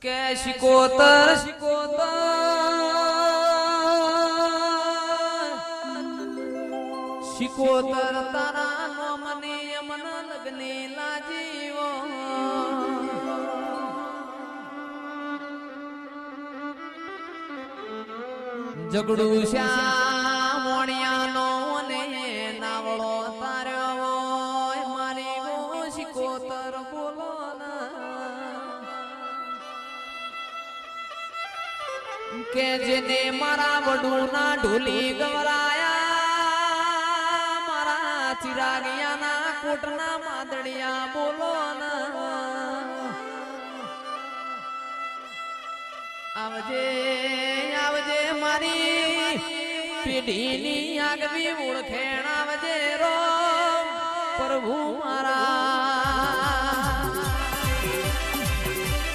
કે શિકોતર શિકોતર શિકોતર તારા નો મને અમન લગને લાજીવો ઝઘડું શ્યા મોણિયાનો ને નાવળો તાર્યો મારી ગો શિકોતર બોલો કે જેને મારા વડુના ઢોલી ગવરાયા મારા ચિરાગિયાના કોટના માદડિયા બોલો આવજે આવજે મારી પેઢીની આગવી ઓળખેણ આવજે રો પ્રભુ મારા